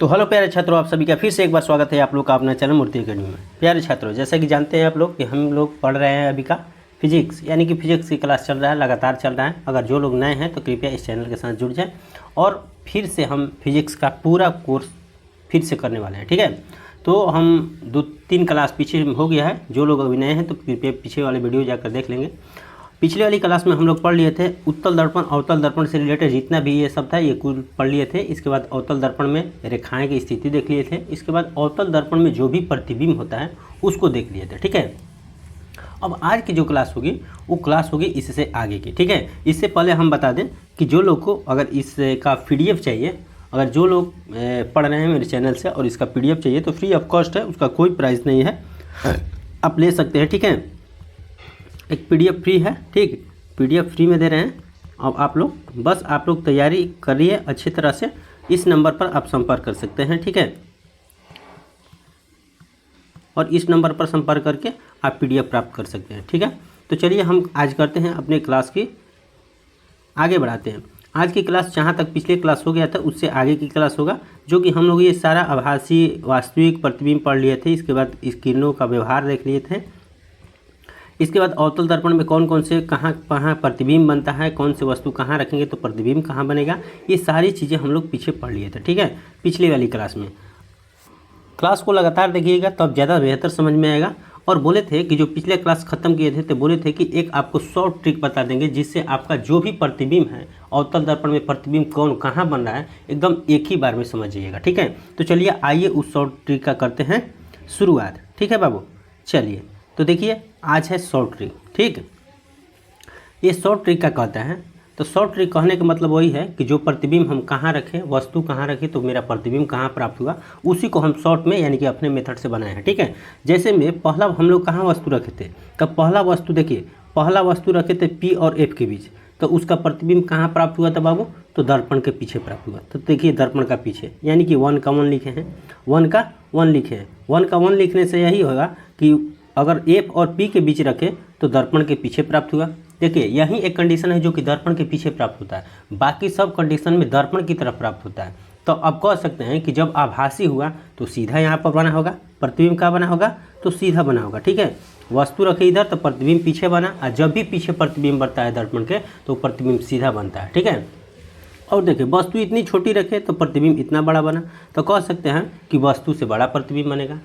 तो हेलो प्यारे छात्रों, आप सभी का फिर से एक बार स्वागत है आप लोग का अपना चैनल मूर्ति अकेडमी में। प्यारे छात्रों, जैसा कि जानते हैं आप लोग कि हम लोग पढ़ रहे हैं अभी का फिजिक्स, यानी कि फिजिक्स की क्लास चल रहा है, लगातार चल रहा है। अगर जो लोग नए हैं तो कृपया इस चैनल के साथ जुड़ जाएं और फिर से हम फिजिक्स का पूरा कोर्स फिर से करने वाले हैं। ठीक है, तो हम 2-3 क्लास पीछे हो गया है। जो लोग अभी नए हैं तो कृपया पीछे वाले वीडियो जाकर देख लेंगे। पिछले वाली क्लास में हम लोग पढ़ लिए थे उत्तल दर्पण, अवतल दर्पण से रिलेटेड जितना भी ये सब था ये कुल पढ़ लिए थे। इसके बाद अवतल दर्पण में रेखाएं की स्थिति देख लिए थे। इसके बाद अवतल दर्पण में जो भी प्रतिबिंब होता है उसको देख लिए थे। ठीक है, अब आज की जो क्लास होगी वो क्लास होगी इससे आगे की। ठीक है, इससे पहले हम बता दें कि जो लोग को अगर इसका PDF चाहिए, अगर जो लोग पढ़ रहे हैं मेरे चैनल से और इसका PDF चाहिए तो फ्री ऑफ कॉस्ट है, उसका कोई प्राइस नहीं है, आप ले सकते हैं। ठीक है, एक PDF फ्री है। ठीक, PDF फ्री में दे रहे हैं। अब आप लोग तैयारी करिए अच्छी तरह से। इस नंबर पर आप संपर्क कर सकते हैं। ठीक है, और इस नंबर पर संपर्क करके आप PDF प्राप्त कर सकते हैं। ठीक है, तो चलिए हम आज करते हैं अपने क्लास की आगे बढ़ाते हैं। आज की क्लास जहाँ तक पिछले क्लास हो गया था उससे आगे की क्लास होगा, जो कि हम लोग ये सारा आभासी वास्तविक प्रतिबिंब पढ़ लिए थे। इसके बाद इस किरणों का व्यवहार देख लिए थे। इसके बाद अवतल दर्पण में कौन कौन से कहाँ प्रतिबिंब बनता है, कौन से वस्तु कहाँ रखेंगे तो प्रतिबिंब कहाँ बनेगा, ये सारी चीज़ें हम लोग पीछे पढ़ लिए थे। ठीक है, पिछले वाली क्लास में। क्लास को लगातार देखिएगा तब ज़्यादा बेहतर समझ में आएगा। और बोले थे कि जो पिछले क्लास ख़त्म किए थे तो बोले थे कि एक आपको शॉर्ट ट्रिक बता देंगे जिससे आपका जो भी प्रतिबिंब है अवतल दर्पण में प्रतिबिंब कौन कहाँ बन रहा है एकदम एक ही बार में समझ जाइएगा। ठीक है, तो चलिए आइए उस शॉर्ट ट्रिक का करते हैं शुरुआत। ठीक है बाबू, चलिए तो देखिए आज है शॉर्ट ट्रिक। ठीक, ये शॉर्ट ट्रिक का कहता है। तो शॉर्ट ट्रिक कहने का मतलब वही है कि जो प्रतिबिंब हम कहाँ रखें, वस्तु कहाँ रखें तो मेरा प्रतिबिंब कहाँ प्राप्त हुआ, उसी को हम शॉर्ट में यानी कि अपने मेथड से बनाए हैं। ठीक है, जैसे में पहला हम लोग कहाँ वस्तु रखे थे, तब पहला वस्तु देखिए, पहला वस्तु रखे थे P और F के बीच, तो उसका प्रतिबिंब कहाँ प्राप्त हुआ था बाबू, तो दर्पण के पीछे प्राप्त हुआ। तो देखिए दर्पण का पीछे, यानी कि 1 का 1 लिखे हैं, 1 का 1 लिखे हैं। 1 का 1 लिखने से यही होगा कि अगर F और P के बीच रखें तो दर्पण के पीछे प्राप्त हुआ। देखिए यही एक कंडीशन है जो कि दर्पण के पीछे प्राप्त होता है, बाकी सब कंडीशन में दर्पण की तरफ प्राप्त होता है। तो अब कह सकते हैं कि जब आभासी हुआ तो सीधा यहाँ पर बना होगा, प्रतिबिंब का बना होगा तो सीधा बना होगा। ठीक है, वस्तु रखे इधर तो प्रतिबिंब पीछे बना, और जब भी पीछे प्रतिबिंब बनता है दर्पण के तो प्रतिबिंब सीधा बनता है। ठीक है, और देखिए वस्तु इतनी छोटी रखे तो प्रतिबिंब इतना बड़ा बना, तो कह सकते हैं कि वस्तु से बड़ा प्रतिबिंब बनेगा।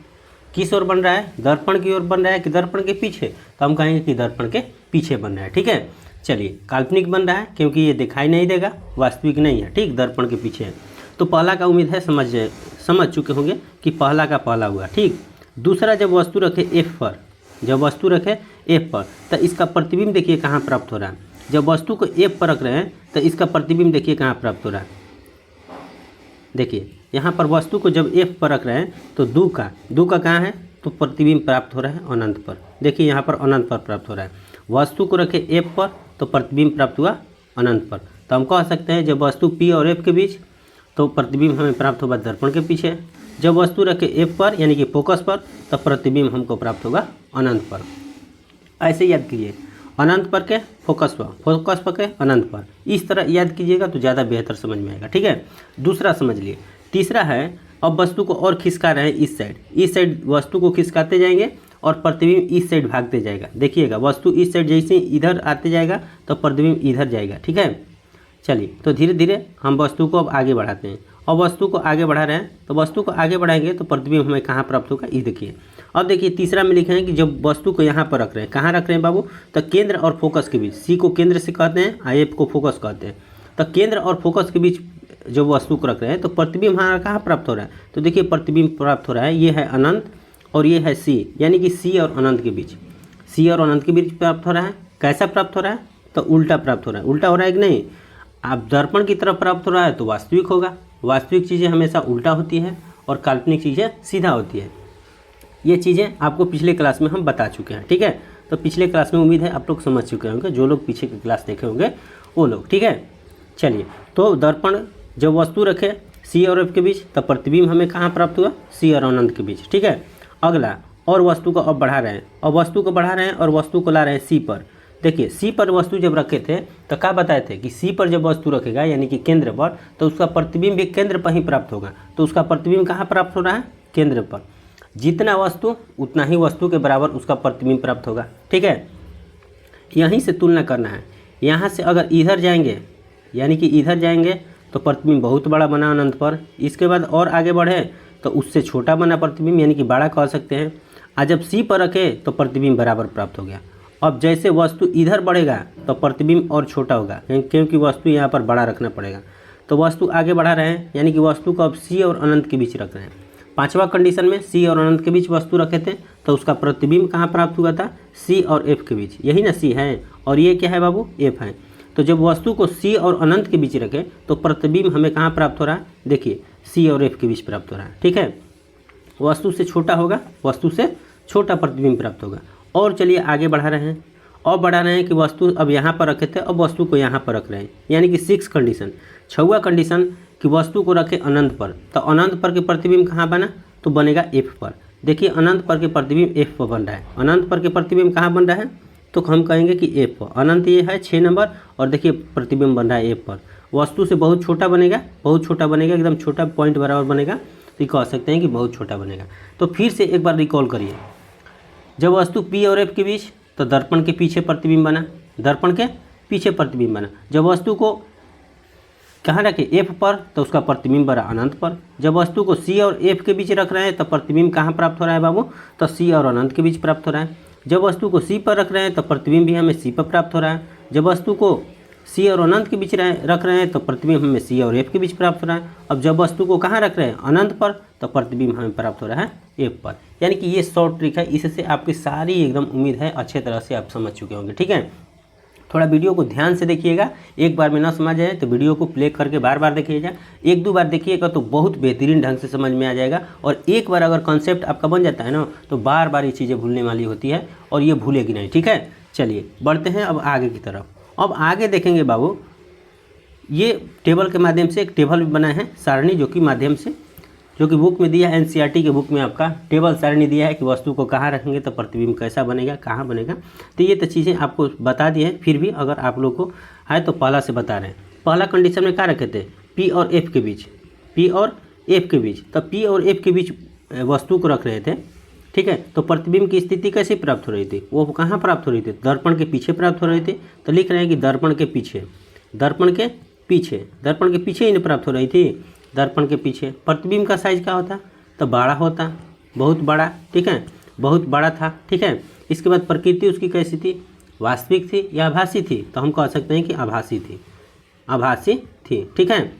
किस ओर बन रहा है, दर्पण की ओर बन रहा है कि दर्पण के पीछे, तो हम कहेंगे कि दर्पण के पीछे बन रहा है। ठीक है, चलिए काल्पनिक बन रहा है क्योंकि ये दिखाई नहीं देगा, वास्तविक नहीं है। ठीक, दर्पण के पीछे है। तो पहला का उम्मीद है समझ चुके होंगे कि पहला का पहला हुआ। ठीक, दूसरा जब वस्तु रखे F पर, जब वस्तु रखे F पर तो इसका प्रतिबिंब देखिए कहाँ प्राप्त हो रहा है। जब वस्तु को F पर रख रहे हैं तो इसका प्रतिबिंब देखिए कहाँ प्राप्त हो रहा है। देखिए यहाँ पर वस्तु को जब F पर रख रहे हैं तो दू का कहाँ है, तो प्रतिबिंब प्राप्त हो रहा है अनंत पर। देखिए यहाँ पर अनंत पर प्राप्त हो रहा है। वस्तु को रखे F पर तो प्रतिबिंब प्राप्त हुआ अनंत पर। तो हम कह सकते हैं जब वस्तु P और F के बीच तो प्रतिबिंब हमें प्राप्त होगा दर्पण के पीछे। जब वस्तु रखे F पर यानी कि फोकस पर तो प्रतिबिंब हमको प्राप्त होगा अनंत पर। ऐसे याद कीजिए, अनंत पर के फोकस पर, फोकस पर के अनंत पर, इस तरह याद कीजिएगा तो ज़्यादा बेहतर समझ में आएगा। ठीक है, दूसरा समझ लिए। तीसरा है अब वस्तु को और खिसका रहे हैं इस साइड वस्तु को खिसकाते जाएंगे और प्रतिबिंब इस साइड भागते जाएगा। देखिएगा वस्तु इस साइड जैसे इधर आते जाएगा तो प्रतिबिंब इधर जाएगा। ठीक है, चलिए तो धीरे धीरे हम वस्तु को अब आगे बढ़ाते हैं। अब वस्तु को आगे बढ़ा रहे हैं तो वस्तु को आगे बढ़ाएंगे तो प्रतिबिंब हमें कहाँ प्राप्त होगा, ये देखिए। अब देखिए तीसरा में लिखे हैं कि जब वस्तु को यहाँ पर रख रहे हैं, कहाँ रख रहे हैं बाबू, तो केंद्र और फोकस के बीच। C को केंद्र से कहते हैं, F को फोकस कहते हैं। तो केंद्र और फोकस के बीच जब वस्तु को रख रहे हैं तो प्रतिबिंब हमारा कहाँ प्राप्त हो रहा है, तो देखिए प्रतिबिंब प्राप्त हो रहा है, ये है अनंत और ये है C, यानी कि C और अनंत के बीच, C और अनंत के बीच प्राप्त हो रहा है। कैसा प्राप्त हो रहा है, तो उल्टा प्राप्त हो रहा है। उल्टा हो रहा है कि नहीं, आप दर्पण की तरफ प्राप्त हो रहा है तो वास्तविक होगा। वास्तविक चीज़ें हमेशा उल्टा होती है और काल्पनिक चीज़ें सीधा होती है। ये चीज़ें आपको पिछले क्लास में हम बता चुके हैं। ठीक है, तो पिछले क्लास में उम्मीद है आप लोग समझ चुके होंगे, जो लोग पीछे की क्लास देखे होंगे वो लोग। ठीक है, चलिए तो दर्पण जब वस्तु रखे C और F के बीच तब प्रतिबिंब हमें कहाँ प्राप्त हुआ, C और अनंत के बीच। ठीक है, अगला और वस्तु को अब बढ़ा रहे हैं, और वस्तु को बढ़ा रहे हैं और वस्तु को ला रहे हैं C पर। देखिए सी पर वस्तु जब रखे थे तो क्या बताए थे कि सी पर जब वस्तु रखेगा यानी कि केंद्र पर, तो उसका प्रतिबिंब भी केंद्र पर ही प्राप्त होगा। तो उसका प्रतिबिंब कहाँ प्राप्त हो रहा है? केंद्र पर। जितना वस्तु उतना ही वस्तु के बराबर उसका प्रतिबिंब प्राप्त होगा। ठीक है, यहीं से तुलना करना है। यहाँ से अगर इधर जाएंगे यानी कि इधर जाएंगे तो प्रतिबिंब बहुत बड़ा बना अनंत पर, इसके बाद और आगे बढ़े तो उससे छोटा बना प्रतिबिंब यानी कि बड़ा कह सकते हैं। आज जब सी पर रखे तो प्रतिबिंब बराबर प्राप्त हो गया। अब जैसे वस्तु इधर बढ़ेगा तो प्रतिबिंब और छोटा होगा क्योंकि वस्तु यहाँ पर बड़ा रखना पड़ेगा। तो वस्तु आगे बढ़ा रहे हैं यानी कि वस्तु को अब सी और अनंत के बीच रख रहे हैं। पांचवा कंडीशन में सी और अनंत के बीच वस्तु रखे थे तो उसका प्रतिबिंब कहाँ प्राप्त हुआ था? सी और एफ के बीच। यही ना सी है और ये क्या है बाबू? एफ है। तो जब वस्तु को सी और अनंत के बीच रखें तो प्रतिबिंब हमें कहाँ प्राप्त हो रहा है? देखिए सी और एफ के बीच प्राप्त हो रहा है। ठीक है, वस्तु से छोटा होगा, वस्तु से छोटा प्रतिबिंब प्राप्त होगा। और चलिए आगे बढ़ा रहे हैं और बढ़ा रहे हैं कि वस्तु अब यहाँ पर रखे थे, अब वस्तु को यहाँ पर रख रहे हैं यानी कि 6 कंडीशन। 6वां कंडीशन कि वस्तु को रखे अनंत पर, तो अनंत पर के प्रतिबिंब कहाँ बना? तो बनेगा एफ पर। देखिए अनंत पर के प्रतिबिंब एफ पर बन रहा है। अनंत पर के प्रतिबिंब कहाँ बन रहा है? तो हम कहेंगे कि एफ पर। अनंत ये है 6 नंबर और देखिए प्रतिबिंब बन रहा है एफ पर। वस्तु से बहुत छोटा बनेगा, बहुत छोटा बनेगा, एकदम छोटा पॉइंट बराबर बनेगा, तो ये कह सकते हैं कि बहुत छोटा बनेगा। तो फिर से एक बार रिकॉल करिए, जब वस्तु पी और एफ के बीच तो दर्पण के पीछे प्रतिबिंब बना, दर्पण के पीछे प्रतिबिंब बना। जब वस्तु को कहाँ रखे? एफ पर, तो उसका प्रतिबिंब बना अनंत पर। जब वस्तु को सी और एफ के बीच रख रहे हैं तो प्रतिबिंब कहाँ प्राप्त हो रहा है बाबू? तो सी और अनंत के बीच प्राप्त हो रहा है। जब वस्तु को सी पर रख रहे हैं तो प्रतिबिंब भी हमें सी पर प्राप्त हो रहा है। जब वस्तु को सी और अनंत के बीच रख रहे हैं तो प्रतिबिंब हमें सी और एफ के बीच प्राप्त हो रहा है। अब जब वस्तु को कहाँ रख रहे हैं? अनंत पर, तो प्रतिबिंब हमें प्राप्त हो रहा है एफ पर। यानी कि ये शॉर्ट ट्रिक है, इससे आपकी सारी एकदम उम्मीद है अच्छे तरह से आप समझ चुके होंगे। ठीक है, थोड़ा वीडियो को ध्यान से देखिएगा, एक बार में ना समझ आए तो वीडियो को प्ले करके बार बार देखिएगा। 1-2 बार देखिएगा तो बहुत बेहतरीन ढंग से समझ में आ जाएगा। और एक बार अगर कॉन्सेप्ट आपका बन जाता है ना तो बार बार ये चीज़ें भूलने वाली होती है और ये भूलेगी नहीं। ठीक है, चलिए बढ़ते हैं अब आगे की तरफ। अब आगे देखेंगे बाबू, ये टेबल के माध्यम से एक टेबल बना है सारणी, जो कि माध्यम से जो कि बुक में दिया है, एनसीईआरटी के बुक में आपका टेबल सारणी दिया है कि वस्तु को कहाँ रखेंगे तो प्रतिबिंब कैसा बनेगा, कहाँ बनेगा। तो ये तो चीज़ें आपको बता दी हैं, फिर भी अगर आप लोग को आए तो पहला से बता रहे हैं। पहला कंडीशन में क्या रखे थे? पी और एफ के बीच, पी और एफ के बीच। तो पी और एफ के बीच वस्तु को रख रहे थे। ठीक है, तो प्रतिबिंब की स्थिति कैसे प्राप्त हो रही थी? वो कहाँ प्राप्त हो रही थी? दर्पण के पीछे प्राप्त हो रही थी। तो लिख रहे हैं कि दर्पण के पीछे, दर्पण के पीछे, दर्पण के पीछे ही प्राप्त हो रही थी। दर्पण के पीछे प्रतिबिंब का साइज क्या होता? तो बड़ा होता, बहुत बड़ा। ठीक है, बहुत बड़ा था। ठीक है, इसके बाद प्रकृति उसकी कैसी थी? वास्तविक थी या आभासी थी? तो हम कह सकते हैं कि आभासी थी, आभासी थी। ठीक है,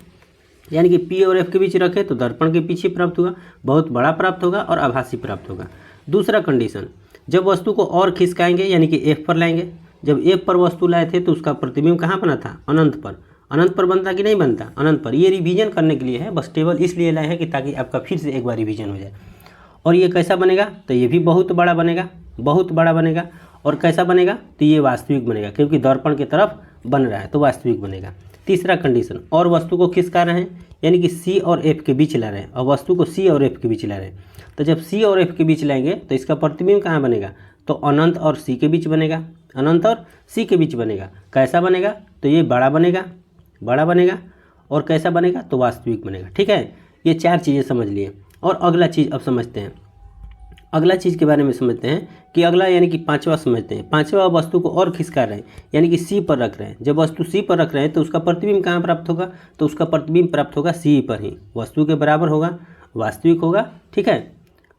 यानी कि पी और एफ के बीच रखे तो दर्पण के पीछे प्राप्त होगा, बहुत बड़ा प्राप्त होगा और आभासी प्राप्त होगा। दूसरा कंडीशन, जब वस्तु को और खिसकाएंगे यानी कि एफ पर लाएंगे। जब एफ पर वस्तु लाए थे तो उसका प्रतिबिंब कहाँ बना था? अनंत पर। अनंत पर बनता कि नहीं बनता? अनंत पर। ये रिवीजन करने के लिए है, बस टेबल इसलिए लाए हैं कि ताकि आपका फिर से एक बार रिवीजन हो जाए। और ये कैसा बनेगा? तो ये भी बहुत बड़ा बनेगा, बहुत बड़ा बनेगा। और कैसा बनेगा? तो ये वास्तविक बनेगा, क्योंकि दर्पण की तरफ बन रहा है तो वास्तविक बनेगा। तीसरा कंडीशन, और वस्तु को खिसका रहे हैं यानी कि सी और एफ के बीच ला रहे हैं, और वस्तु को सी और एफ के बीच ला रहे हैं। तो जब सी और एफ के बीच लाएंगे तो इसका प्रतिबिंब कहाँ बनेगा? तो अनंत और सी के बीच बनेगा, अनंत और सी के बीच बनेगा। कैसा बनेगा? तो ये बड़ा बनेगा, बड़ा बनेगा। और कैसा बनेगा? तो वास्तविक बनेगा। ठीक है, ये 4 चीज़ें समझ लिए। और अगला चीज़ अब समझते हैं, अगला चीज़ के बारे में समझते हैं कि अगला यानी कि 5वां समझते हैं। 5वां वस्तु को और खिसका रहे हैं यानी कि सी पर रख रहे हैं। जब वस्तु सी पर रख रहे हैं तो उसका प्रतिबिंब कहाँ प्राप्त होगा? तो उसका प्रतिबिंब प्राप्त होगा सी पर ही, वस्तु के बराबर होगा, वास्तविक होगा। ठीक है,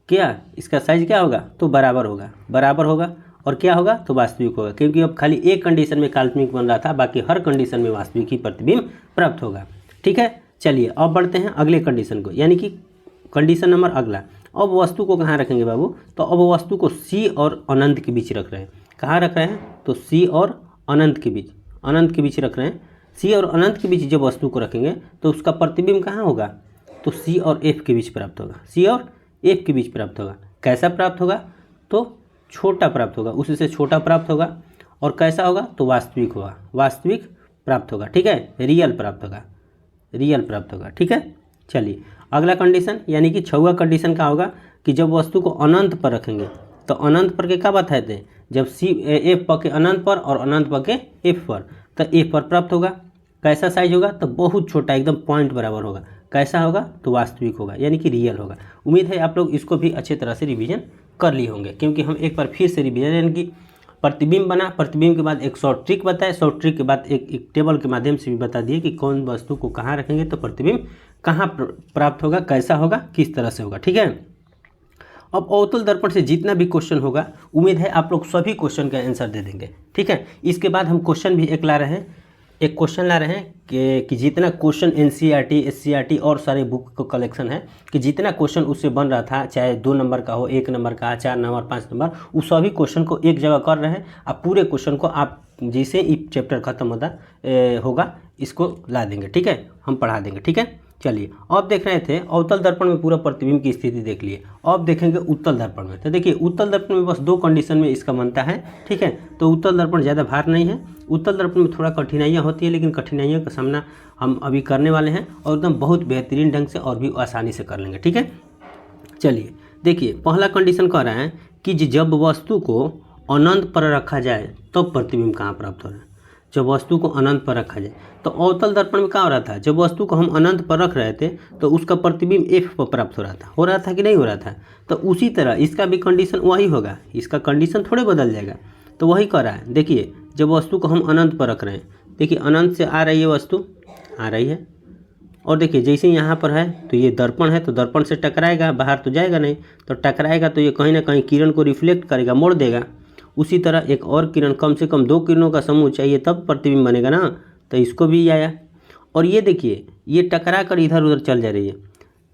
क्या इसका साइज क्या होगा? तो बराबर होगा, बराबर होगा। और क्या होगा? तो वास्तविक होगा, क्योंकि अब खाली एक कंडीशन में काल्पनिक बन रहा था, बाकी हर कंडीशन में वास्तविक ही प्रतिबिंब प्राप्त होगा। ठीक है, चलिए अब बढ़ते हैं अगले कंडीशन को, यानी कि कंडीशन नंबर अगला। अब वस्तु को कहाँ रखेंगे बाबू? तो अब वस्तु को सी और अनंत के बीच रख रहे हैं। कहाँ रख रहे हैं? तो सी और अनंत के बीच, अनंत के बीच रख रहे हैं। सी और अनंत के बीच जब वस्तु को रखेंगे तो उसका प्रतिबिंब कहाँ होगा? तो सी और एफ के बीच प्राप्त होगा, सी और एफ के बीच प्राप्त होगा। कैसा प्राप्त होगा? तो छोटा प्राप्त होगा, उससे छोटा प्राप्त होगा। और कैसा होगा? तो वास्तविक होगा, वास्तविक प्राप्त होगा। ठीक है, रियल प्राप्त होगा, रियल प्राप्त होगा। ठीक है, चलिए अगला कंडीशन यानी कि 6वां कंडीशन का होगा कि जब वस्तु को अनंत पर रखेंगे तो अनंत पर के क्या बताए थे? जब सी एफ पके अनंत पर और अनंत पके एफ पर, तो एफ पर प्राप्त होगा। कैसा साइज होगा? तो बहुत छोटा, एकदम पॉइंट बराबर होगा। कैसा होगा? तो वास्तविक होगा, यानी कि रियल होगा। उम्मीद है आप लोग इसको भी अच्छे तरह से रिवीजन कर लिए होंगे, क्योंकि हम एक बार फिर से रिवीजन, यानी कि प्रतिबिंब बना, प्रतिबिंब के बाद एक शॉर्ट ट्रिक बताए, शॉर्ट ट्रिक के बाद एक टेबल के माध्यम से भी बता दिए कि कौन वस्तु को कहाँ रखेंगे तो प्रतिबिंब कहाँ प्राप्त होगा, कैसा होगा, किस तरह से होगा। ठीक है, अब अवतल दर्पण से जितना भी क्वेश्चन होगा, उम्मीद है आप लोग सभी क्वेश्चन का आंसर दे देंगे। ठीक है, इसके बाद हम क्वेश्चन भी एक क्वेश्चन ला रहे हैं कि जितना क्वेश्चन एनसीईआरटी, एससीईआरटी और सारे बुक का कलेक्शन है, कि जितना क्वेश्चन उससे बन रहा था, चाहे 2 नंबर का हो, 1 नंबर का, 4 नंबर, 5 नंबर, उस सभी क्वेश्चन को एक जगह कर रहे हैं। अब पूरे क्वेश्चन को आप जैसे ही चैप्टर खत्म होगा इसको ला देंगे। ठीक है, हम पढ़ा देंगे। ठीक है, चलिए अब देख रहे थे अवतल दर्पण में पूरा प्रतिबिंब की स्थिति देख लिए। अब देखेंगे उत्तल दर्पण में। तो देखिए उत्तल दर्पण में बस 2 कंडीशन में इसका बनता है। ठीक है, तो उत्तल दर्पण ज़्यादा भार नहीं है। उत्तल दर्पण में थोड़ा कठिनाइयाँ होती है, लेकिन कठिनाइयों का सामना हम अभी करने वाले हैं और एकदम बहुत बेहतरीन ढंग से और भी आसानी से कर लेंगे। ठीक है, चलिए देखिए पहला कंडीशन कह रहा है कि जब वस्तु को अनंत पर रखा जाए तब प्रतिबिंब कहाँ प्राप्त हो रहा है। जब वस्तु को अनंत पर रखा जाए, तो अवतल दर्पण में क्या हो रहा था, जब वस्तु को हम अनंत पर रख रहे थे तो उसका प्रतिबिंब एफ पर प्राप्त हो रहा था कि नहीं हो रहा था। तो उसी तरह इसका भी कंडीशन वही होगा, इसका कंडीशन थोड़े बदल जाएगा। तो वही कह रहा है, देखिए जब वस्तु को हम अनंत पर रख रहे हैं, देखिए अनंत से आ रही है वस्तु, आ रही है, और देखिए जैसे यहाँ पर है तो ये दर्पण है, तो दर्पण से टकराएगा, बाहर तो जाएगा नहीं, तो टकराएगा तो ये कहीं ना कहीं किरण को रिफ्लेक्ट करेगा, मोड़ देगा। उसी तरह एक और किरण, कम से कम 2 किरणों का समूह चाहिए तब प्रतिबिंब बनेगा ना, तो इसको भी आया। और ये देखिए ये टकरा कर इधर उधर चल जा रही है,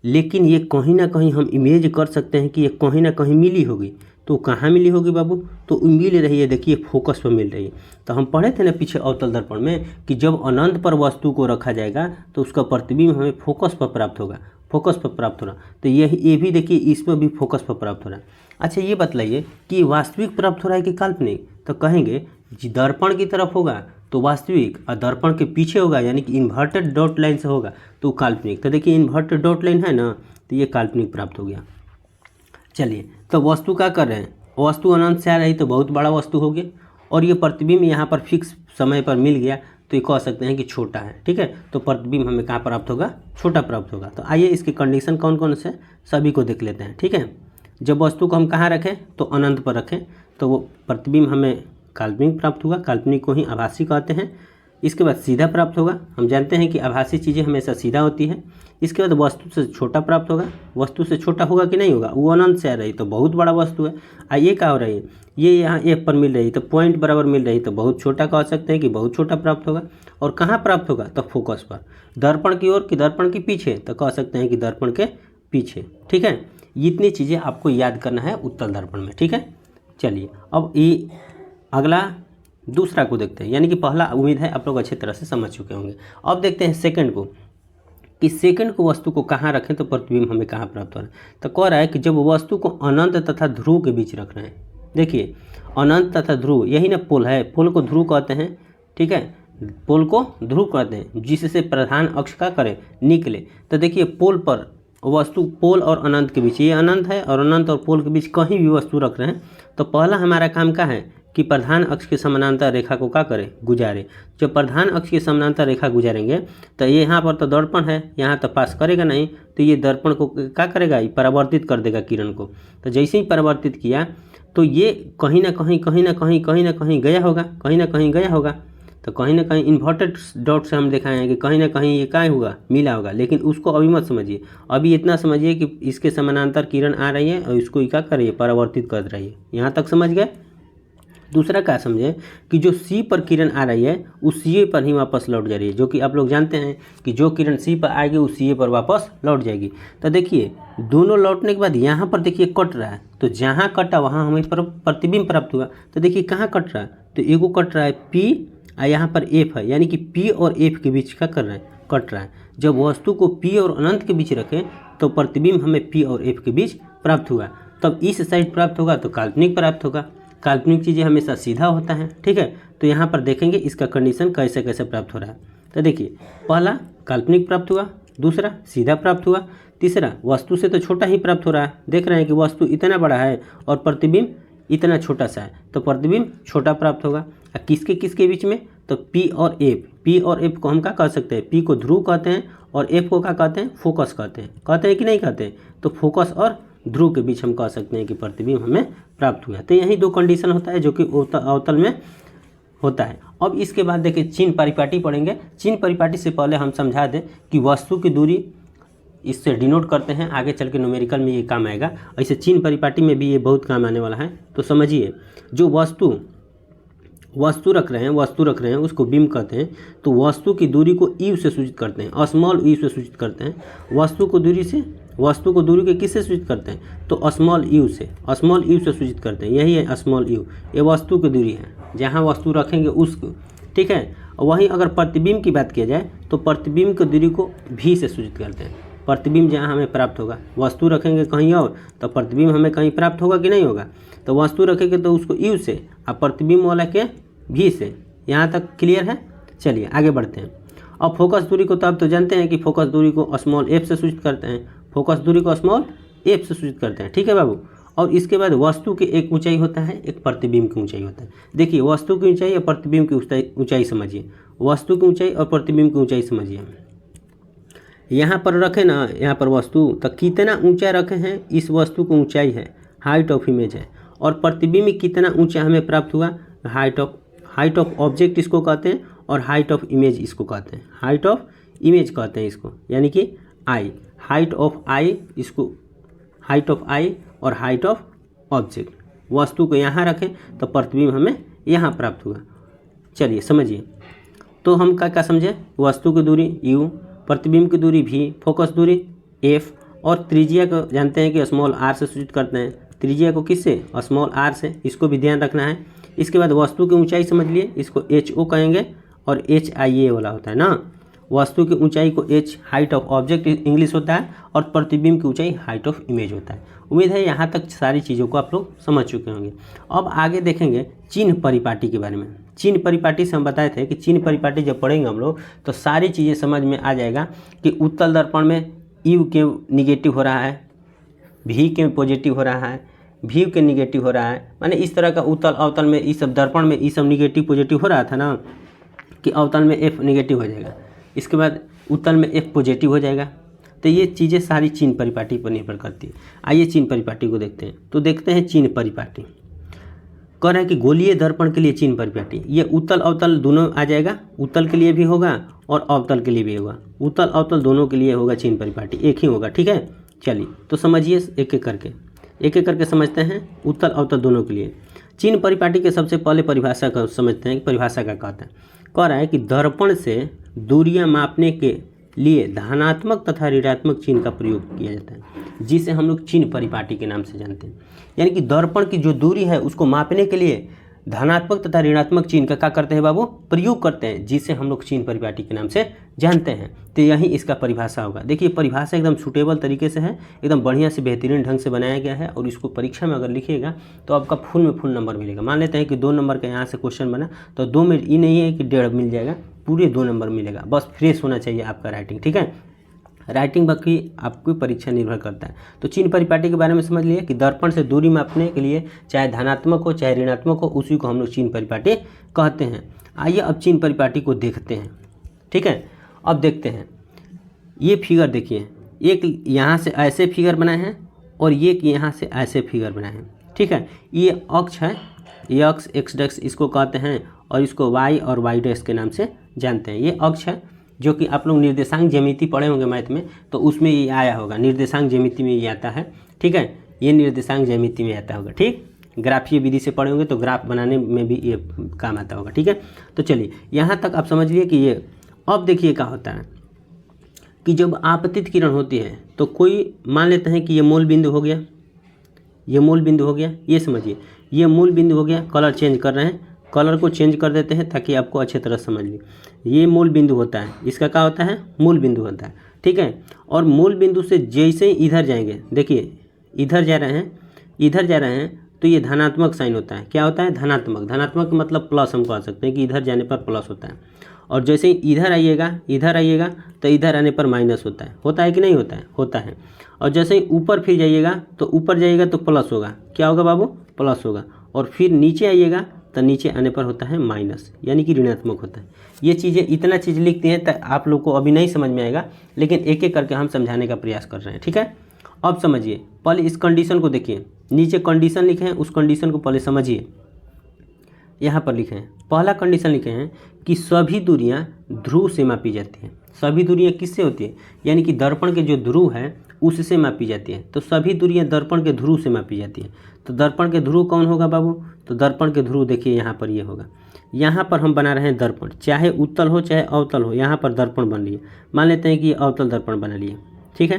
लेकिन ये कहीं ना कहीं हम इमेज कर सकते हैं कि ये कहीं ना कहीं मिली होगी। तो कहाँ मिली होगी बाबू? तो मिल रही है, देखिए फोकस पर मिल रही है। तो हम पढ़े थे ना पीछे अवतल दर्पण में कि जब अनंत पर वस्तु को रखा जाएगा तो उसका प्रतिबिंब हमें फोकस पर प्राप्त होगा, फोकस पर प्राप्त हो रहा। तो ये भी देखिए इसमें भी फोकस पर प्राप्त हो रहा है। अच्छा ये बतलाइए कि वास्तविक प्राप्त हो रहा है कि काल्पनिक? तो कहेंगे दर्पण की तरफ होगा तो वास्तविक, और दर्पण के पीछे होगा यानी कि इन्वर्टेड डॉट लाइन से होगा तो काल्पनिक। तो देखिए इन्वर्टेड डॉट लाइन है ना, तो ये काल्पनिक प्राप्त हो गया। चलिए तो वस्तु क्या कर रहे हैं, वस्तु अनंत से आ रही तो बहुत बड़ा वस्तु हो गया, और ये प्रतिबिंब यहाँ पर फिक्स समय पर मिल गया तो ये कह सकते हैं कि छोटा है। ठीक है, तो प्रतिबिंब हमें कहाँ प्राप्त होगा? छोटा प्राप्त होगा। तो आइए इसकी कंडीशन कौन कौन से सभी को देख लेते हैं। ठीक है, जब वस्तु को हम कहाँ रखें तो अनंत पर रखें तो वो प्रतिबिंब हमें काल्पनिक प्राप्त होगा, काल्पनिक को ही आभासी कहते हैं। इसके बाद सीधा प्राप्त होगा, हम जानते हैं कि आभासी चीज़ें हमेशा सीधा होती है। इसके बाद वस्तु से छोटा प्राप्त होगा, वस्तु से छोटा होगा कि नहीं होगा? वो अनंत से आ रही तो बहुत बड़ा वस्तु है। ये क्या हो रही है, ये यहाँ एफ पर मिल रही तो पॉइंट बराबर मिल रही तो बहुत छोटा कह सकते हैं कि बहुत छोटा प्राप्त होगा। और कहाँ प्राप्त होगा? तो फोकस पर, दर्पण की ओर कि दर्पण के पीछे, तो कह सकते हैं कि दर्पण के पीछे। ठीक है, इतनी चीज़ें आपको याद करना है उत्तल दर्पण में। ठीक है, चलिए अब ये अगला दूसरा को देखते हैं, यानी कि पहला उम्मीद है आप लोग अच्छी तरह से समझ चुके होंगे। अब देखते हैं सेकंड को, कि सेकंड को वस्तु को कहाँ रखें तो प्रतिबिंब हमें कहाँ प्राप्त हो रहा है। तो कह रहा है कि जब वस्तु को अनंत तथा ध्रुव के बीच रख रहे हैं। देखिए अनंत तथा ध्रुव, यही ना पोल है, पोल को ध्रुव कहते हैं। ठीक है, पोल को ध्रुव कहते हैं, जिससे प्रधान अक्ष का करे निकले। तो देखिए पोल पर वस्तु, पोल और अनंत के बीच, ये अनंत है और अनंत और पोल के बीच कहीं भी वस्तु रख रहे हैं तो पहला हमारा काम क्या है कि प्रधान अक्ष के समानांतर रेखा को क्या करें? गुजारे। जब प्रधान अक्ष के समानांतर रेखा गुजारेंगे तो ये यहाँ पर तो दर्पण है, यहाँ तो पास करेगा नहीं, तो ये दर्पण को क्या करेगा? ये परावर्तित कर देगा किरण को। तो जैसे ही परावर्तित किया तो ये कहीं ना कहीं गया होगा, कहीं ना कहीं गया होगा। तो कहीं ना कहीं इन्वर्टेड डॉट से हम दिखाए हैं कि कहीं ना कहीं ये क्या होगा? मिला होगा। लेकिन उसको अभी मत समझिए, अभी इतना समझिए कि इसके समानांतर किरण आ रही है और इसको क्या कर रही है? परावर्तित कर रही है। यहाँ तक समझ गए? दूसरा क्या समझे कि जो सी पर किरण आ रही है उस सी पर ही वापस लौट जा रही है, जो कि आप लोग जानते हैं कि जो किरण सी पर आएगी उस सी पर वापस लौट जाएगी। तो देखिए दोनों लौटने के बाद यहाँ पर देखिए कट रहा है, तो जहाँ कटा वहाँ हमें प्रतिबिंब प्राप्त हुआ। तो देखिए कहाँ कट रहा है, तो एगो कट रहा है पी और यहाँ पर एफ है, यानी कि पी और एफ के बीच का कर रहा है, कट रहा है। जब वस्तु को पी और अनंत के बीच रखें तो प्रतिबिंब हमें पी और एफ के बीच प्राप्त हुआ, तब इस साइड प्राप्त होगा तो काल्पनिक प्राप्त होगा। काल्पनिक चीज़ें हमेशा सीधा होता है। ठीक है, तो यहाँ पर देखेंगे इसका कंडीशन कैसे कैसे प्राप्त हो रहा है। तो देखिए पहला काल्पनिक प्राप्त हुआ, दूसरा सीधा प्राप्त हुआ, तीसरा वस्तु से तो छोटा ही प्राप्त हो रहा है। देख रहे हैं कि वस्तु इतना बड़ा है और प्रतिबिंब इतना छोटा सा है तो प्रतिबिंब छोटा प्राप्त होगा। किसके किसके बीच में, तो पी और एफ, पी और एफ को हम क्या कह सकते हैं, पी को ध्रुव कहते हैं और एफ को क्या कहते हैं, फोकस कहते हैं कि नहीं कहते हैं। तो फोकस और ध्रुव के बीच हम कह सकते हैं कि प्रतिबिंब हमें प्राप्त हुआ। तो यही 2 कंडीशन होता है जो कि अवतल में होता है। अब इसके बाद देखिए चिन्ह परिपाटी पढ़ेंगे। चिन्ह परिपाटी से पहले हम समझा दें कि वस्तु की दूरी इससे डिनोट करते हैं, आगे चल के न्यूमेरिकल में ये काम आएगा। ऐसे चिन्ह परिपाटी में भी ये बहुत काम आने वाला है। तो समझिए, जो वस्तु रख रहे हैं उसको बिंब कहते हैं। तो वस्तु की दूरी को यू से सूचित करते हैं, स्मॉल यू से सूचित करते हैं। वस्तु को दूरी के किससे सूचित करते हैं, तो स्मॉल यू से सूचित करते हैं। यही है स्मॉल यू, ये वस्तु की दूरी है जहाँ वस्तु रखेंगे उसको, ठीक है। वहीं अगर प्रतिबिंब की बात किया जाए तो प्रतिबिंब की दूरी को भी से सूचित करते हैं। प्रतिबिंब जहाँ हमें प्राप्त होगा, वस्तु रखेंगे कहीं और तो प्रतिबिंब हमें कहीं प्राप्त होगा कि नहीं होगा। तो वस्तु रखेंगे तो उसको यू से और प्रतिबिंब वाला के भी से। यहाँ तक क्लियर है। चलिए आगे बढ़ते हैं। अब फोकस दूरी को तो आप तो जानते हैं कि फोकस दूरी को स्मॉल एफ से सूचित करते हैं, ठीक है बाबू। और इसके बाद वस्तु की एक ऊंचाई होता है, एक प्रतिबिंब की ऊंचाई होता है। देखिए वस्तु की ऊंचाई और प्रतिबिंब की ऊंचाई समझिए, वस्तु की ऊंचाई और प्रतिबिंब की ऊंचाई समझिए। यहाँ पर रखे ना, यहाँ पर वस्तु तो कितना ऊंचा रखे हैं, इस वस्तु की ऊंचाई है, हाइट ऑफ इमेज है। और प्रतिबिंब कितना ऊंचा हमें प्राप्त हुआ, हाइट ऑफ ऑब्जेक्ट इसको कहते हैं और हाइट ऑफ इमेज इसको कहते हैं, हाइट ऑफ इमेज कहते हैं इसको, यानी कि आई, हाइट ऑफ आई इसको, हाइट ऑफ आई और हाइट ऑफ ऑब्जेक्ट। वस्तु को यहाँ रखें तो प्रतिबिंब हमें यहाँ प्राप्त हुआ। चलिए समझिए, तो हम क्या समझे, वस्तु की दूरी u, प्रतिबिंब की दूरी v, फोकस दूरी f और त्रिज्या को जानते हैं कि स्मॉल r से सूचित करते हैं। त्रिज्या को किससे, स्मॉल r से, इसको भी ध्यान रखना है। इसके बाद वस्तु की ऊंचाई समझ लिए, इसको HO कहेंगे और HIA वाला होता है ना। वस्तु की ऊंचाई को H height of object English होता है और प्रतिबिंब की ऊंचाई हाइट ऑफ इमेज होता है। उम्मीद है यहाँ तक सारी चीज़ों को आप लोग समझ चुके होंगे। अब आगे देखेंगे चिन्ह परिपाटी के बारे में। चिन्ह परिपाटी से हम बताए थे कि चिन्ह परिपाटी जब पढ़ेंगे हम लोग तो सारी चीज़ें समझ में आ जाएगा कि उत्तल दर्पण में यू के निगेटिव हो रहा है, भी के पॉजिटिव हो रहा है, भी के निगेटिव हो रहा है। माने इस तरह का उत्तल अवतल में ये सब दर्पण में ये सब निगेटिव पॉजिटिव हो रहा था ना, कि अवतल में एफ निगेटिव हो जाएगा, इसके बाद उत्तल में एफ पॉजिटिव हो जाएगा। तो ये चीज़ें सारी चिन्ह परिपाटी पर निर्भर करती है। आइए चिन्ह परिपाटी को देखते हैं। तो देखते हैं चिन्ह परिपाटी। कह रहे हैं कि गोलीय दर्पण के लिए चिन्ह परिपाटी, ये उत्तल अवतल दोनों आ जाएगा, उत्तल के लिए भी होगा और अवतल के लिए भी होगा। उत्तल अवतल दोनों के लिए होगा चिन्ह परिपाटी, एक ही होगा, ठीक है। चलिए तो समझिए एक एक करके समझते हैं उत्तल अवतल दोनों के लिए। चिन्ह परिपाटी के सबसे पहले परिभाषा का समझते हैं कि परिभाषा का कहता है। कह रहा है कि दर्पण से दूरियां मापने के लिए धनात्मक तथा ऋणात्मक चिन्ह का प्रयोग किया जाता है, जिसे हम लोग चिन्ह परिपाटी के नाम से जानते हैं। यानी कि दर्पण की जो दूरी है उसको मापने के लिए धनात्मक तथा ऋणात्मक चिन्ह का क्या करते हैं बाबू, प्रयोग करते हैं, जिसे हम लोग चिन्ह परिपाटी के नाम से जानते हैं। तो यही इसका परिभाषा होगा। देखिए परिभाषा एकदम सूटेबल तरीके से है, एकदम बढ़िया से बेहतरीन ढंग से बनाया गया है और इसको परीक्षा में अगर लिखिएगा तो आपका फुल में फुल नंबर मिलेगा। मान लेते हैं कि 2 नंबर का यहाँ से क्वेश्चन बना तो 2 में ये नहीं है कि 1.5 मिल जाएगा, पूरे 2 नंबर मिलेगा। बस फ्रेश होना चाहिए आपका राइटिंग, ठीक है। राइटिंग बाकी आपकी परीक्षा निर्भर करता है। तो चिन्ह परिपाटी के बारे में समझ लिए कि दर्पण से दूरी मापने के लिए चाहे धनात्मक हो चाहे ऋणात्मक हो, उसी को हम लोग चिन्ह परिपाटी कहते हैं। आइए अब चिन्ह परिपाटी को देखते हैं, ठीक है। अब देखते हैं ये फिगर, देखिए एक यहाँ से ऐसे फिगर बनाए हैं और ये यहाँ से ऐसे फिगर बनाए हैं, ठीक है। ये अक्ष है, ये अक्ष एक्स डैश इसको कहते हैं और इसको वाई और वाई डैश के नाम से जानते हैं। ये अक्ष है जो कि आप लोग निर्देशांक ज्यामिति पढ़े होंगे मैथ में, तो उसमें ये आया होगा, निर्देशांक ज्यामिति में ये आता है, ठीक है। ये निर्देशांक ज्यामिति में आता होगा, ठीक। ग्राफीय विधि से पढ़े होंगे तो ग्राफ बनाने में भी ये काम आता होगा, ठीक है। तो चलिए यहाँ तक आप समझ लिए कि ये। अब देखिए क्या होता है कि जब आपतित किरण होती है तो कोई मान लेते हैं कि ये मूल बिंदु हो गया, ये मूल बिंदु हो गया, ये समझिए ये मूल बिंदु हो गया। कलर चेंज कर रहे हैं, कलर को चेंज कर देते हैं ताकि आपको अच्छे तरह समझ ली। ये मूल बिंदु होता है, इसका क्या होता है, मूल बिंदु होता है, ठीक है। और मूल बिंदु से जैसे ही इधर जाएंगे, देखिए इधर जा रहे हैं तो ये धनात्मक साइन होता है। क्या होता है, धनात्मक। धनात्मक मतलब प्लस हम कह सकते हैं कि इधर जाने पर प्लस होता है। और जैसे ही इधर आइएगा तो इधर आने पर माइनस होता है कि नहीं होता है, होता है। और जैसे ही ऊपर फिर जाइएगा तो ऊपर जाइएगा तो प्लस होगा, क्या होगा बाबू, प्लस होगा। और फिर नीचे आइएगा तो नीचे आने पर होता है माइनस, यानी कि ऋणात्मक होता है। ये चीज़ें इतना चीज़ लिखते हैं तो आप लोग को अभी नहीं समझ में आएगा, लेकिन एक एक करके हम समझाने का प्रयास कर रहे हैं, ठीक है। अब समझिए, पहले इस कंडीशन को देखिए, नीचे कंडीशन लिखे हैं, उस कंडीशन को पहले समझिए। यहाँ पर लिखे हैं, पहला कंडीशन लिखे हैं कि सभी दूरियाँ ध्रुव से मापी जाती हैं। सभी दूरियाँ किससे होती है, यानी कि दर्पण के जो ध्रुव है उससे मापी जाती है। तो सभी दूरियाँ दर्पण के ध्रुव से मापी जाती है। तो दर्पण के ध्रुव कौन होगा बाबू, तो दर्पण के ध्रुव देखिए यहाँ पर ये होगा। यहाँ पर हम बना रहे हैं दर्पण, चाहे उत्तल हो चाहे अवतल हो, यहाँ पर दर्पण बन रही है। मान लेते हैं कि ये अवतल दर्पण बना लिए, ठीक है।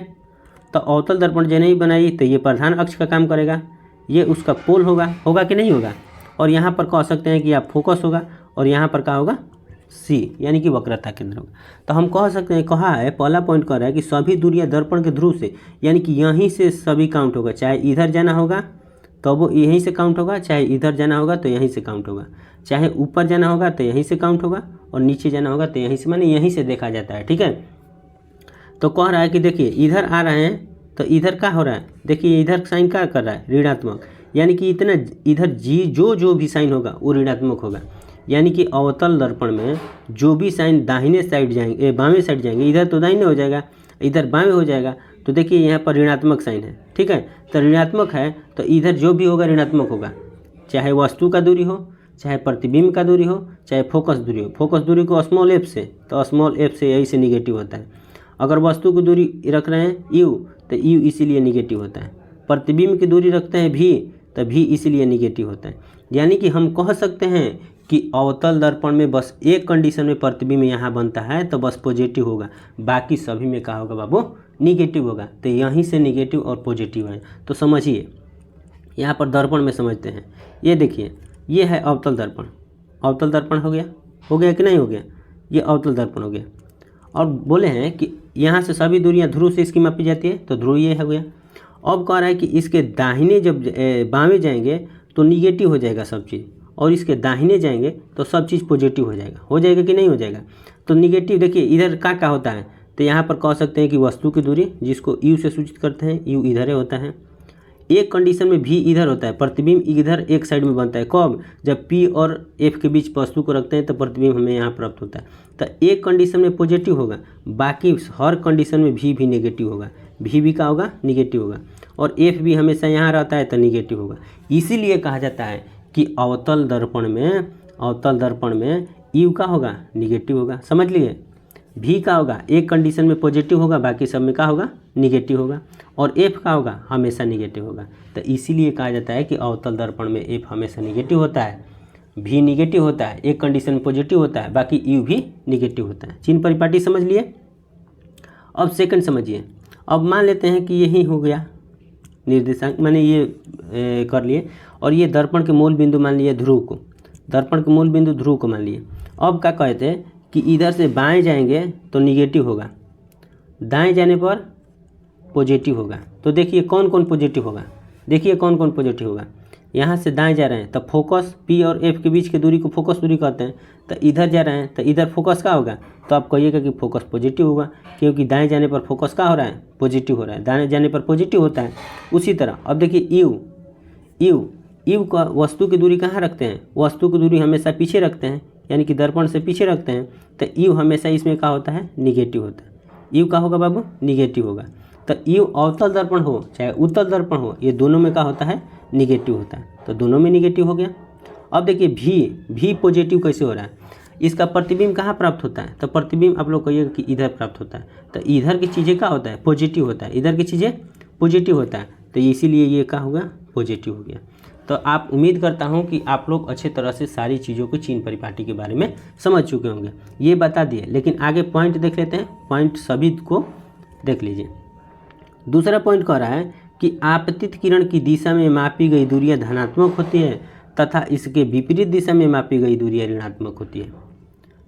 तो अवतल दर्पण जो नहीं बनाई तो ये प्रधान अक्ष का काम करेगा, ये उसका पोल होगा कि नहीं होगा। और यहाँ पर कह सकते हैं कि आप फोकस होगा, और यहाँ पर क्या होगा, सी, यानी कि वक्रता केंद्र होगा। तो हम कह सकते हैं, कहा है पहला पॉइंट कह रहा है कि सभी दूरियां दर्पण के ध्रुव से, यानी कि यहीं से सभी काउंट होगा। चाहे इधर जाना होगा तो वो यहीं से काउंट होगा, चाहे इधर जाना होगा तो यहीं से काउंट होगा, चाहे ऊपर जाना होगा तो यहीं से काउंट होगा, और नीचे जाना होगा तो यहीं से, माने यहीं से देखा जाता है, ठीक है। तो कह रहा है कि देखिए इधर आ रहे हैं तो इधर क्या हो रहा है, देखिए इधर साइन क्या कर रहा है, ऋणात्मक, यानी कि इतना इधर जी जो भी साइन होगा वो ऋणात्मक होगा। यानी कि अवतल दर्पण में जो भी साइन दाहिने साइड जाएंगे, बाएं साइड जाएंगे, इधर तो दाहिने हो जाएगा, इधर बाएं हो जाएगा। तो देखिए यहाँ पर ऋणात्मक साइन है, ठीक है। तो ऋणात्मक है तो इधर जो भी होगा ऋणात्मक होगा, चाहे वस्तु का दूरी हो, चाहे प्रतिबिंब का दूरी हो, चाहे फोकस दूरी हो। फोकस दूरी को स्मॉल एफ से, तो स्मॉल एफ से यही से निगेटिव होता है। अगर वस्तु की दूरी रख रहे हैं यू, तो यू इसीलिए निगेटिव होता है। प्रतिबिंब की दूरी रखते हैं भी, तो भी इसीलिए निगेटिव होता है। यानी कि हम कह सकते हैं कि अवतल दर्पण में बस एक कंडीशन में प्रतिबिंब यहाँ बनता है तो बस पॉजिटिव होगा, बाकी सभी में क्या होगा बाबू, निगेटिव होगा। तो यहीं से निगेटिव और पॉजिटिव है। तो समझिए, यहाँ पर दर्पण में समझते हैं, ये देखिए ये है अवतल दर्पण। अवतल दर्पण हो गया कि नहीं हो गया, ये अवतल दर्पण हो गया। और बोले हैं कि यहाँ से सभी दूरियाँ ध्रुव से इसकी मापी जाती है, तो ध्रुव ये हो गया। अब कह रहा है कि इसके दाहिने जब बाएं जाएंगे तो निगेटिव हो जाएगा सब चीज़, और इसके दाहिने जाएंगे तो सब चीज़ पॉजिटिव हो जाएगा कि नहीं हो जाएगा। तो निगेटिव देखिए इधर क्या होता है, तो यहाँ पर कह सकते हैं कि वस्तु की दूरी, जिसको यू से सूचित करते हैं, यू इधर ही होता है। एक कंडीशन में भी इधर होता है, प्रतिबिंब इधर एक साइड में बनता है। कब, जब पी और एफ के बीच वस्तु को रखते हैं तो प्रतिबिंब हमें यहाँ प्राप्त होता है। तो एक कंडीशन में पॉजिटिव होगा, बाकी हर कंडीशन में भी नेगेटिव होगा। भी का होगा, निगेटिव होगा, और एफ भी हमेशा यहाँ रहता है तो निगेटिव होगा। इसीलिए कहा जाता है कि अवतल दर्पण में यू का होगा, निगेटिव होगा। समझ लिए, भी का होगा एक कंडीशन में पॉजिटिव होगा, बाकी सब में क्या होगा, निगेटिव होगा, और एफ का होगा हमेशा निगेटिव होगा। तो इसीलिए कहा जाता है कि अवतल दर्पण में एफ हमेशा निगेटिव होता है, भी निगेटिव होता है, एक कंडीशन में पॉजिटिव होता है, बाकी यू भी निगेटिव होता है। चिन्ह परिपाटी समझ लिए। अब सेकंड समझिए। अब मान लेते हैं कि यही हो गया निर्देशांक, मैंने ये कर लिए, और ये दर्पण के मूल बिंदु मान लिए ध्रुव को, दर्पण के मूल बिंदु ध्रुव को मान लिए। अब क्या कहते हैं कि इधर से बाएं जाएंगे तो निगेटिव होगा, दाएं जाने पर पॉजिटिव होगा। तो देखिए कौन कौन पॉजिटिव होगा, देखिए कौन कौन पॉजिटिव होगा। यहाँ से दाएं जा रहे हैं तो फोकस पी और एफ के बीच की दूरी को फोकस दूरी कहते हैं। तो इधर जा रहे हैं तो इधर फोकस क्या होगा, तो आप कहिएगा कि फोकस पॉजिटिव होगा, क्योंकि दाएं जाने पर फोकस क्या हो रहा है, पॉजिटिव हो रहा है, दाएं जाने पर पॉजिटिव होता है। उसी तरह अब देखिए यू का वस्तु की दूरी कहाँ रखते हैं, वस्तु की दूरी हमेशा पीछे रखते हैं, यानी कि दर्पण से पीछे रखते हैं। तो यू हमेशा इसमें क्या होता है, निगेटिव होता है। यू का होगा बाबू, निगेटिव होगा। तो यू अवतल दर्पण हो चाहे उत्तल दर्पण हो, ये दोनों में क्या होता है, निगेटिव होता है। तो दोनों में निगेटिव हो गया। अब देखिए भी पॉजिटिव कैसे हो रहा है, इसका प्रतिबिंब कहाँ प्राप्त होता है, तो प्रतिबिंब आप लोग कहिएगा कि इधर प्राप्त होता है। तो इधर की चीज़ें क्या होता है, पॉजिटिव होता है, इधर की चीज़ें पॉजिटिव होता है। तो इसीलिए ये क्या होगा, पॉजिटिव हो गया। तो आप उम्मीद करता हूँ कि आप लोग अच्छे तरह से सारी चीज़ों को चिन्ह परिपाटी के बारे में समझ चुके होंगे। ये बता दिए, लेकिन आगे पॉइंट देख लेते हैं। पॉइंट सभी को देख लीजिए। दूसरा पॉइंट कह रहा है कि आपतित किरण की दिशा में मापी गई दूरियां धनात्मक होती है तथा इसके विपरीत दिशा में मापी गई दूरियां ऋणात्मक होती है।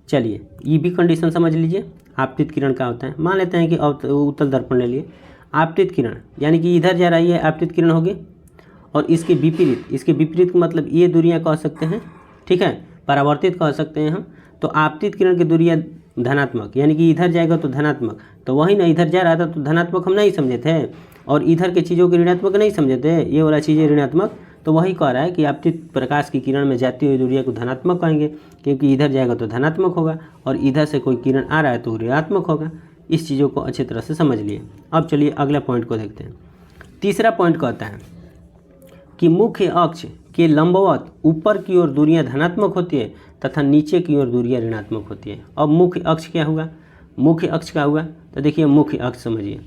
चलिए ये भी कंडीशन समझ लीजिए। आपतित किरण का होता है, मान लेते हैं कि उत्तल दर्पण ले लिए। आपतित किरण यानी कि इधर जा रही है, आपतित किरण होगी, और इसके विपरीत का मतलब ये दूरियां कह सकते हैं, ठीक है, परावर्तित कह सकते हैं हम। तो आपतित किरण की दूरियां धनात्मक, यानी कि इधर जाएगा तो धनात्मक, तो वही ना इधर जा रहा था तो धनात्मक हम नहीं समझे थे, और इधर के चीज़ों के ऋणात्मक नहीं समझे थे, ये वाला चीज़ें ऋणात्मक तो वही कह रहा है कि आपतित प्रकाश की किरण में जाती हुई दूरिया को धनात्मक कहेंगे, क्योंकि इधर जाएगा तो धनात्मक होगा और इधर से कोई किरण आ रहा है तो ऋणात्मक होगा। इस चीज़ों को अच्छी तरह से समझ लिए। अब चलिए अगला पॉइंट को देखते हैं। तीसरा पॉइंट कहता है कि मुख्य अक्ष के लंबवत ऊपर की ओर दूरियां धनात्मक होती है तथा नीचे की ओर दूरियां ऋणात्मक होती है। अब मुख्य अक्ष क्या हुआ, मुख्य अक्ष क्या हुआ, तो देखिए मुख्य अक्ष समझिए,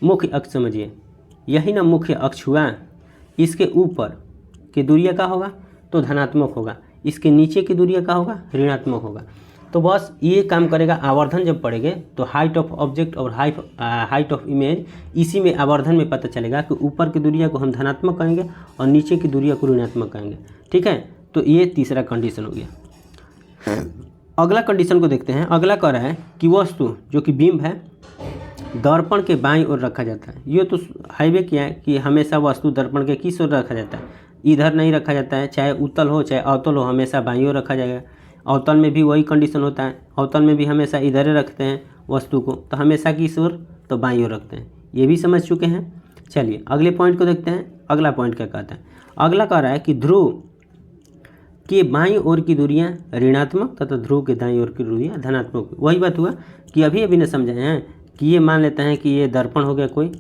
मुख्य अक्ष समझिए, यही ना मुख्य अक्ष हुआ। इसके ऊपर की दूरियां क्या होगा तो धनात्मक होगा, इसके नीचे की दूरियां क्या होगा ऋणात्मक होगा। तो बस ये काम करेगा। आवर्धन जब पढ़ेंगे तो हाइट ऑफ ऑब्जेक्ट और हाइट ऑफ इमेज, इसी में आवर्धन में पता चलेगा कि ऊपर की दूरिया को हम धनात्मक कहेंगे और नीचे की दूरिया को ऋणात्मक कहेंगे। ठीक है, तो ये तीसरा कंडीशन हो गया। अगला कंडीशन को देखते हैं। अगला कह रहा है कि वस्तु जो कि बिंब है दर्पण के बाईं ओर रखा जाता है। ये तो हाईवे किया है कि हमेशा वस्तु दर्पण के किस ओर रखा जाता है, इधर नहीं रखा जाता है। चाहे उत्तल हो चाहे अवतल हो, हमेशा बाईं ओर रखा जाएगा। अवतल में भी वही कंडीशन होता है, अवतल में भी हमेशा इधर रखते हैं वस्तु को, तो हमेशा किस ओर तो बाईं ओर रखते हैं। ये भी समझ चुके हैं। चलिए अगले पॉइंट को देखते हैं। अगला पॉइंट क्या कहता है। अगला कह रहा है कि ध्रुव के बाईं ओर की दूरियां ऋणात्मक तथा ध्रुव के दाईं ओर की दूरियां धनात्मक। वही बात हुआ कि अभी ने समझाए हैं कि ये मान लेते हैं कि ये दर्पण हो गया, कोई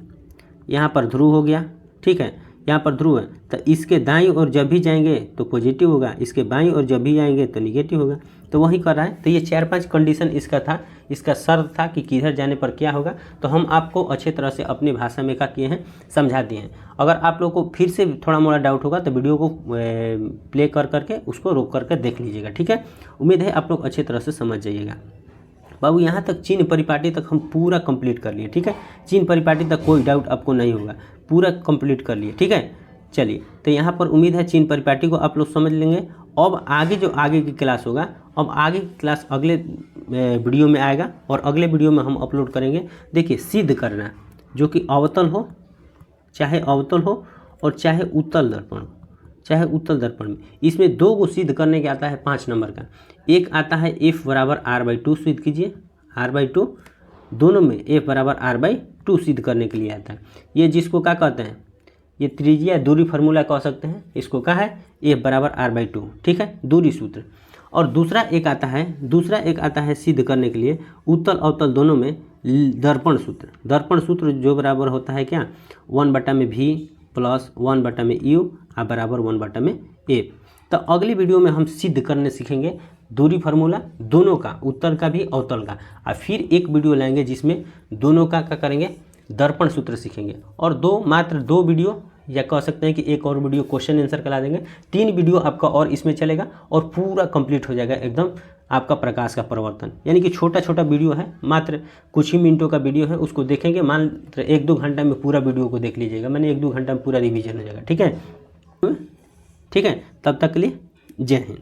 यहाँ पर ध्रुव हो गया, ठीक है, यहाँ पर ध्रुव है, तो इसके दाईं ओर जब भी जाएंगे तो पॉजिटिव होगा, इसके बाईं ओर जब भी आएंगे तो निगेटिव होगा। तो वही कर रहा है। तो ये 4-5 कंडीशन इसका था, इसका शर्त था कि किधर जाने पर क्या होगा। तो हम आपको अच्छे तरह से अपनी भाषा में क्या किए हैं, समझा दिए हैं। अगर आप लोगों को फिर से थोड़ा मोड़ा डाउट होगा तो वीडियो को प्ले कर करके उसको रोक करके देख लीजिएगा। ठीक है, उम्मीद है आप लोग अच्छी तरह से समझ जाइएगा। बाबू यहाँ तक चिन्ह परिपाटी तक हम पूरा कंप्लीट कर लिए। ठीक है, चिन्ह परिपाटी तक कोई डाउट आपको नहीं होगा, पूरा कंप्लीट कर लिए। ठीक है, चलिए तो यहाँ पर उम्मीद है चिन्ह परिपाटी को आप लोग समझ लेंगे। अब आगे जो आगे की क्लास होगा, अब आगे की क्लास अगले वीडियो में आएगा और अगले वीडियो में हम अपलोड करेंगे। देखिए सिद्ध करना, जो कि अवतल हो चाहे अवतल हो और चाहे उत्तल दर्पण हो, चाहे उत्तल दर्पण में, इसमें 2 को सिद्ध करने के आता है 5 नंबर का। एक आता है F बराबर R/2 सिद्ध कीजिए, R/2, दोनों में F बराबर R/2 सिद्ध करने के लिए आता है। ये जिसको क्या कहते हैं, ये त्रिज्या दूरी फार्मूला कह सकते हैं, इसको क्या है F बराबर R/2। ठीक है, दूरी सूत्र। और दूसरा एक आता है सिद्ध करने के लिए उत्तल अवतल दोनों में दर्पण सूत्र। दर्पण सूत्र जो बराबर होता है क्या, 1/V प्लस 1/U बराबर 1/A। तो अगली वीडियो में हम सिद्ध करने सीखेंगे दूरी फार्मूला दोनों का, उत्तल का भी अवतल का। और फिर एक वीडियो लाएंगे जिसमें दोनों का क्या करेंगे, दर्पण सूत्र सीखेंगे। और मात्र 2 वीडियो, या कह सकते हैं कि एक और वीडियो क्वेश्चन आंसर करा देंगे। 3 वीडियो आपका और इसमें चलेगा और पूरा कंप्लीट हो जाएगा एकदम आपका प्रकाश का प्रवर्तन। यानी कि छोटा छोटा वीडियो है, मात्र कुछ ही मिनटों का वीडियो है, उसको देखेंगे। मात्र 1-2 घंटा में पूरा वीडियो को देख लीजिएगा, मैंने 1-2 घंटा में पूरा रिवीजन हो जाएगा। ठीक है, तब तक के लिए जय हिंद।